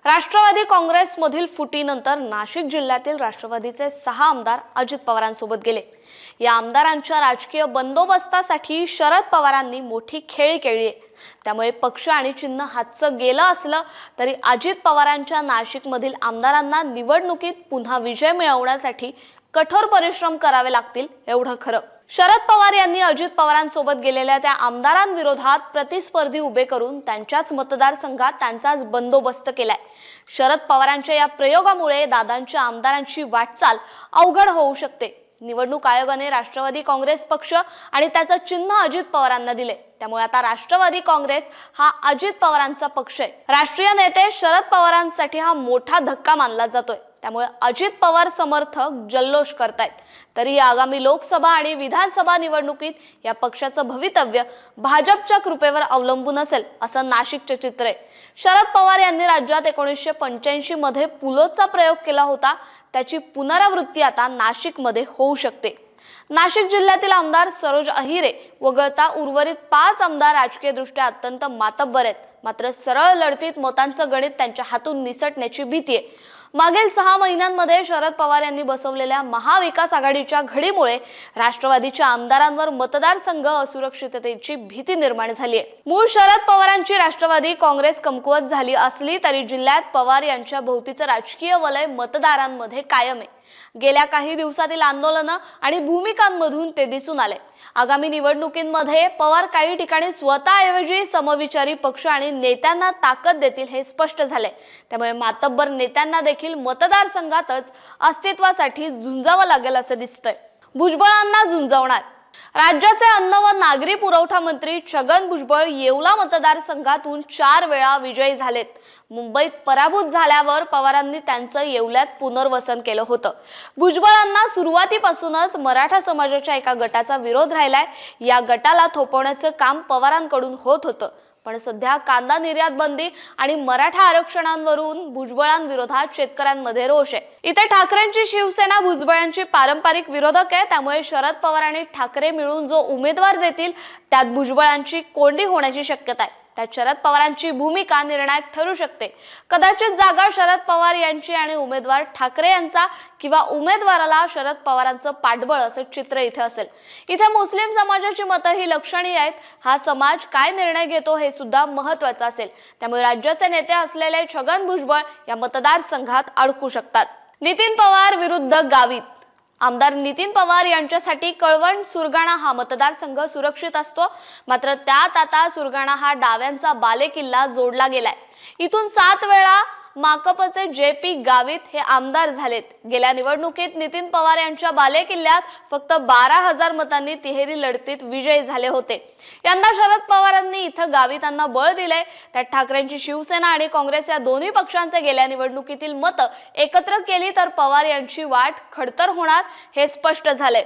राष्ट्रवादी काँग्रेसमधील फुटीनंतर नाशिक जिल्ह्यातील राष्ट्रवादीचे 6 आमदार अजित पवारांसोबत गेले। या आमदारांच्या राजकीय बंदोबस्तासाठी शरद पवारांनी मोठी खेळी केली आहे। त्यामुळे पक्ष आणि चिन्ह हातचं गेलं असलं तरी अजित पवारांच्या नाशिकमधील आमदारांना निवडणुकीत पुन्हा विजय मिळवण्यासाठी कठोर परिश्रम करावे लागतील एवढं खरं। शरद पवार यांनी अजित पवारांसोबत गेलेल्या त्या आमदारांविरोधात प्रतिस्पर्धी उभे करून त्यांच्याच मतदारसंघात त्यांचाच बंदोबस्त केलाय। शरद पवारांच्या या प्रयोगामुळे दादांच्या आमदारांची वाटचाल अवघड होऊ शकते। निवडणूक आयोगाने राष्ट्रवादी काँग्रेस पक्ष आणि त्याचं चिन्ह अजित पवारांना दिले। त्यामुळे आता राष्ट्रवादी काँग्रेस हा अजित पवारांचा पक्ष आहे। राष्ट्रीय नेते शरद पवारांसाठी हा मोठा धक्का मानला जातोय। त्यामुळे अजित पवार समर्थक जल्लोष करतायत। तरी आगामी लोकसभा आणि विधानसभा निवडणुकीत या पक्षाचं भवितव्य भाजपच्या कृपेवर अवलंबून असेल असं नाशिकचे चित्र आहे। शरद पवार यांनी राज्यात 1985 मध्ये पुलोचा प्रयोग केला होता, त्याची पुनरावृत्ती आता नाशिकमध्ये होऊ शकते। नाशिक जिल्ह्यातील आमदार सरोज अहिरे वगळता उर्वरित 5 आमदार राजकीयदृष्ट्या अत्यंत मातब्बर आहेत। मात्र सरळ लढतीत मतांचं गणित त्यांच्या हातून निसटण्याची भीती आहे। मागील 6 महिन्यांमध्ये शरद पवार यांनी बसवलेल्या महाविकास आघाडीच्या घडीमुळे राष्ट्रवादीच्या आमदारांवर मतदारसंघ असुरक्षिततेची भीती निर्माण झाली आहे। मूळ शरद पवारांची राष्ट्रवादी काँग्रेस कमकुवत झाली असली तरी जिल्ह्यात पवार यांच्या भोवतीचं राजकीय वलय मतदारांमध्ये कायम आहे। गेल्या काही दिवसातील आंदोलनं आणि भूमिकांमधून ते दिसून आले। आगामी निवडणुकीमध्ये पवार काही ठिकाणी स्वतःऐवजी समविचारी पक्ष आणि नेत्यांना ताकद देतील हे स्पष्ट झाले। त्यामुळे मातब्बर नेत्यांना देखील मतदारसंघातच अस्तित्वासाठी झुंजावं लागेल असं दिसतंय। भुजबळांना झुंजवणार राज्याचे अन्न व नागरी पुरवठा मंत्री छगन भुजबळ येवला मतदारसंघातून 4 वेळा विजयी झालेत। मुंबईत पराभूत झाल्यावर पवारांनी त्यांचं येवल्यात पुनर्वसन केलं होतं। भुजबळांना सुरुवातीपासूनच मराठा समाजाच्या एका गटाचा विरोध राहिलाय। या गटाला थोपवण्याचं काम पवारांकडून होत होतं, पण सध्या कांदा निर्यात बंदी आणि मराठा आरक्षणांवरून भुजबळांविरोधात शेतकऱ्यांमध्ये रोष आहे। इथे ठाकरेंची शिवसेना भुजबळांची पारंपरिक विरोधक आहे। त्यामुळे शरद पवार आणि ठाकरे मिळून जो उमेदवार देतील त्यात भुजबळांची कोंडी होण्याची शक्यता आहे। त्यात शरद पवारांची भूमिका निर्णायक ठरू शकते। कदाचित जागा शरद पवार यांची आणि उमेदवार ठाकरे यांचा किंवा उमेदवाराला शरद पवारांचं पाठबळ असं चित्र इथे असेल। इथे मुस्लिम समाजाची मतं ही लक्षणीय आहेत। हा समाज काय निर्णय घेतो हे सुद्धा महत्त्वाचं असेल। त्यामुळे राज्याचे नेते असलेले छगन भुजबळ या मतदारसंघात अडकू शकतात। नितीन पवार विरुद्ध गावित आमदार नितीन पवार यांच्यासाठी कळवण सुरगाणा हा मतदारसंघ सुरक्षित असतो। मात्र त्यात आता सुरगाणा हा डाव्यांचा बालेकिल्ला जोडला गेलाय। इथून 7 वेळा माकपचे JP गावित हे आमदार झालेत। गेल्या निवडणुकीत नितीन पवार यांच्या बालेकिल्ल्यात फक्त 12,000 मतांनी तिहेरी लढतीत विजयी झाले होते। यंदा शरद पवारांनी इथं गावितांना बळ दिले। त्यात ठाकरेंची शिवसेना आणि काँग्रेस या दोन्ही पक्षांचे गेल्या निवडणुकीतील मतं एकत्र केली तर पवार यांची वाट खडतर होणार हे स्पष्ट झाले।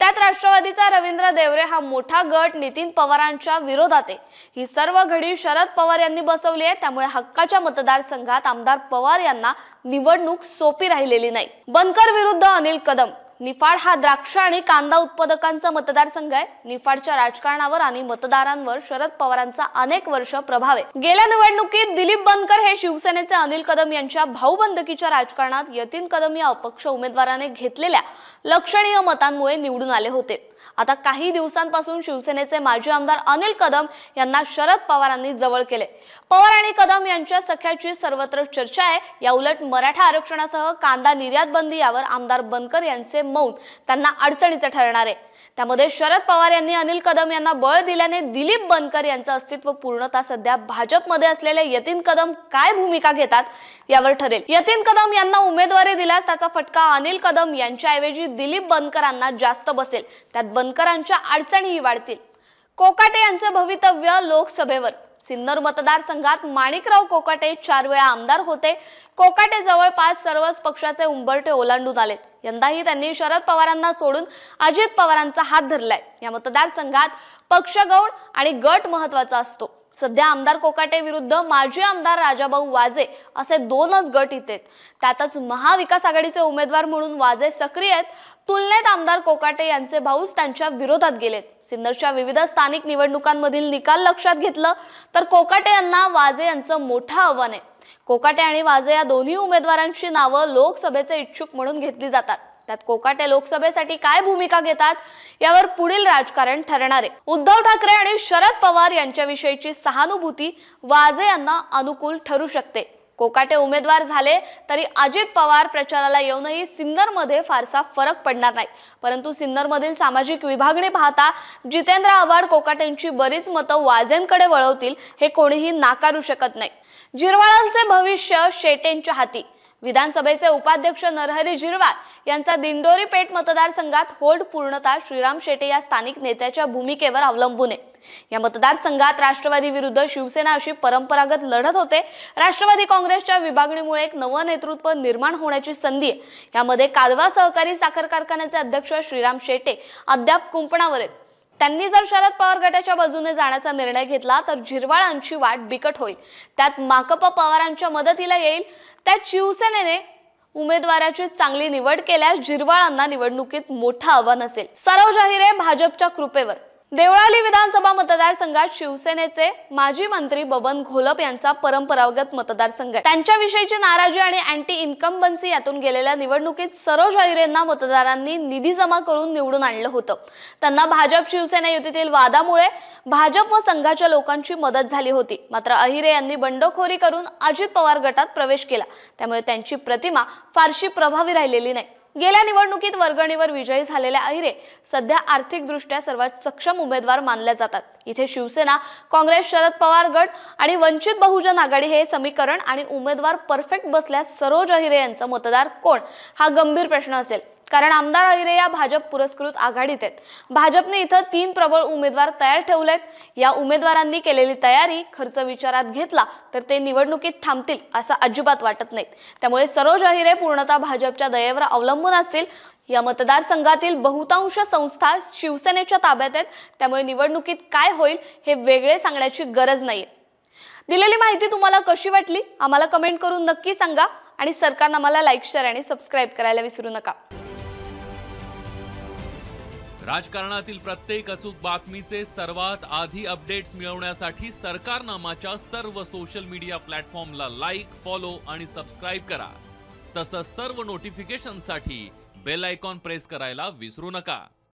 त्यात राष्ट्रवादीचा रवींद्र देवरे हा मोठा गट नितीन पवारांच्या विरोधात आहे। ही सर्व घडी शरद पवार यांनी बसवली आहे। त्यामुळे हक्काच्या मतदारसंघात आमदार पवार यांना निवडणूक सोपी राहिलेली नाही। बनकर विरुद्ध अनिल कदम निफाड हा द्राक्ष आणि कांदा उत्पादकांचा मतदारसंघ आहे। निफाडच्या राजकारणावर आणि मतदारांवर शरद पवारांचा अनेक वर्ष प्रभाव आहे। गेल्या निवडणुकीत दिलीप बनकर हे शिवसेनेचे अनिल कदम यांच्या भाऊबंदकीच्या राजकारणात यतीन कदम या अपक्ष उमेदवाराने घेतलेल्या लक्षणीय मतांमुळे निवडून आले होते। आता काही दिवसांपासून शिवसेनेचे माजी आमदार अनिल कदम यांना शरद पवारांनी जवळ केले। पवार आणि कदम यांच्या सख्याची सर्वत्र चर्चा आहे। या उलट मराठा आरक्षणासह कांदा निर्यात बंदी यावर आमदार बनकर यांचे मौन त्यांना अडचणीचे ठरणार आहे। त्यामध्ये शरद पवार यांनी अनिल कदम यांना बळ दिल्याने दिलीप बनकर यांचं अस्तित्व पूर्णतः सध्या भाजपमध्ये असलेले यतीन कदम काय भूमिका घेतात यावर ठरेल। यतीन कदम यांना उमेदवारी दिल्यास त्याचा फटका अनिल कदम यांच्याऐवजी दिलीप बनकरांना जास्त बसेल। त्यात बनकरांच्या अडचणीही वाढतील। कोकाटे यांचे भवितव्य लोकसभेवर सिन्नर मतदारसंघात माणिकराव कोकाटे 4 वेळा आमदार होते। कोकाटे जवळपास सर्वच पक्षाचे उंबरठे ओलांडून आलेत। यंदाही त्यांनी शरद पवारांना सोडून अजित पवारांचा हात धरलाय। या मतदारसंघात पक्षगौड आणि गट महत्त्वाचा असतो। सध्या आमदार कोकाटे विरुद्ध माजी आमदार राजाभाऊ वाजे असे 2च गट इथे आहेत। त्यातच महाविकास आघाडीचे उमेदवार म्हणून वाजे सक्रिय आहेत। तुलनेत आमदार कोकाटे यांचे भाऊच त्यांच्या विरोधात गेलेत। सिन्नरच्या विविध स्थानिक निवडणुकांमधील निकाल लक्षात घेतलं तर कोकाटे यांना वाजे यांचं मोठं आव्हान आहे। कोकाटे आणि वाजे या दोन्ही उमेदवारांची नावं लोकसभेचे इच्छुक म्हणून घेतली जातात। त्यात कोकाटे लोकसभेसाठी काय भूमिका घेतात यावर पुढील राजकारण ठरणार आहे। उद्धव ठाकरे आणि शरद पवार यांच्याविषयीची सहानुभूती वाजे यांना अनुकूल ठरू शकते। कोकाटे उमेदवार झाले तरी अजित पवार प्रचाराला येऊनही सिन्नरमध्ये फारसा फरक पडणार नाही, परंतु सिन्नरमधील सामाजिक विभागणी पाहता जितेंद्र आव्हाड कोकाटेंची बरीच मतं वाजेंकडे वळवतील हे कोणीही नाकारू शकत नाही। झिरवाळांचे भविष्य शेटेंच्या हाती। विधानसभेचे उपाध्यक्ष नरहरी झिरवाळ यांचा दिंडोरी पेठ मतदारसंघात होल्ड पूर्णतः श्रीराम शेटे या स्थानिक नेत्याच्या भूमिकेवर अवलंबून आहे। या मतदारसंघात राष्ट्रवादी विरुद्ध शिवसेना अशी परंपरागत लढत होते। राष्ट्रवादी काँग्रेसच्या विभागणीमुळे एक नवं नेतृत्व निर्माण होण्याची संधी आहे। यामध्ये कालवा सहकारी साखर कारखान्याचे अध्यक्ष श्रीराम शेटे अद्याप कुंपणावर आहेत। त्यांनी जर शरद पवार गटाच्या बाजूने जाण्याचा निर्णय घेतला तर झिरवाळांची वाट बिकट होईल। त्यात माकप पवारांच्या मदतीला येईल। त्यात शिवसेनेने उमेदवाराची चांगली निवड केल्यास झिरवाळांना निवडणुकीत मोठं आव्हान असेल। सरोज अहिरे भाजपच्या कृपेवर। देवळाली विधानसभा मतदारसंघात शिवसेनेचे माजी मंत्री बबन घोलप यांचा परंपरागत मतदारसंघ आहे। त्यांच्याविषयीची नाराजी आणि अँटी इन्कम्बन्सी यातून गेलेल्या निवडणुकीत सरोज अहिरेंना मतदारांनी निधी जमा करून निवडून आणलं होतं। त्यांना भाजप शिवसेना युतीतील वादामुळे भाजप व संघाच्या लोकांची मदत झाली होती। मात्र अहिरे यांनी बंडखोरी करून अजित पवार गटात प्रवेश केला, त्यामुळे त्यांची प्रतिमा फारशी प्रभावी राहिलेली नाही। गेल्या निवडणुकीत वर्गणीवर विजयी झालेल्या अहिरे सध्या आर्थिकदृष्ट्या सर्वात सक्षम उमेदवार मानल्या जातात। इथे शिवसेना, काँग्रेस, शरद पवार गट आणि वंचित बहुजन आघाडी हे समीकरण आणि उमेदवार परफेक्ट बसल्यास सरोज अहिरे यांचा मतदार कोण हा गंभीर प्रश्न असेल, कारण आमदार अहिरे या भाजप पुरस्कृत आघाडीत आहेत। भाजपने इथं 3 प्रबळ उमेदवार तयार ठेवलेत। या उमेदवारांनी केलेली तयारी, खर्च विचारात घेतला तर ते निवडणुकीत थांबतील असं अजिबात वाटत नाही। त्यामुळे सरोज अहिरे पूर्णतः भाजपच्या दयेवर अवलंबून असतील। या मतदारसंघातील बहुतांश संस्था शिवसेनेच्या ताब्यात आहेत, त्यामुळे निवडणुकीत काय होईल हे वेगळे सांगण्याची गरज नाहीये। दिलेली माहिती तुम्हाला कशी वाटली आम्हाला कमेंट करून नक्की सांगा आणि सरकारनामाला लाईक, शेअर आणि सबस्क्राईब करायला विसरू नका। राजकारणातील प्रत्येक अचूक बातमीचे सर्वात आधी अपडेट्स मिळवण्यासाठी सरकारनामाच्या सर्व सोशल मीडिया प्लॅटफॉर्मला लाईक, फॉलो आणि सबस्क्राईब करा। तसंच सर्व नोटिफिकेशनसाठी बेल आयकॉन प्रेस करायला विसरू नका।